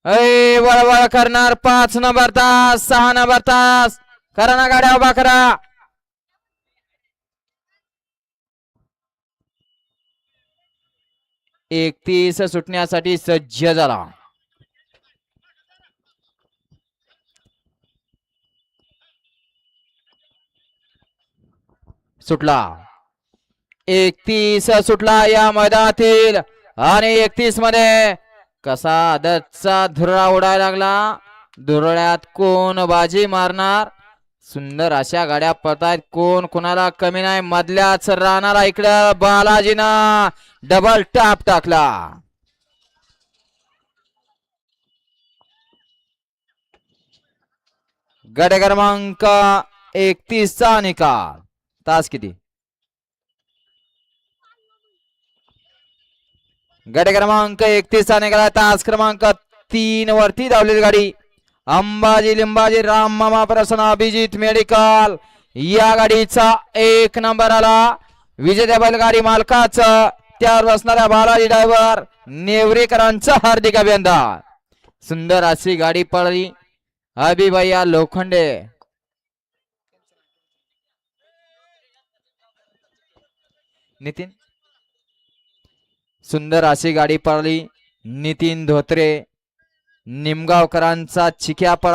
वळवळ करणार 5 नंबर तास 6 नंबर तास करा ना गाड्या उभा करा. एकतीस सुटण्यासाठी सज्ज झाला. सुटला 31 सुटला या मैदानातील आणि 31 मध्ये कसा आदतचा धुरळा उडायला लागला. धुरळ्यात कोण बाजी मारणार. सुंदर अशा गाड्या पळतायत. कोण कोणाला कमी नाही. मधल्याच राहणारा इकडं बालाजीनं डबल टॅप टाकला. गट क्रमांक 31 चा निकाल. तास किती. गट क्रमांक 31 चा निकाल. तास क्रमांक 3 वरती धावलेली गाडी अंबाजी लिंबाजी राम मामा प्रसन्न अभिजित मेडिकल या गाडीचा 1 नंबर आला. विजेत्या बैलगाडी मालकाचं त्यावर बसणाऱ्या बालाजी ड्रायव्हर नेवरेकरांचं हार्दिक अभिनंदन. सुंदर अशी गाडी पळली. अभिभैया लोखंडे नितीन सुंदर अशी गाडी पळली. नितीन धोत्रे निमगावकरांचा चिक्या पळा.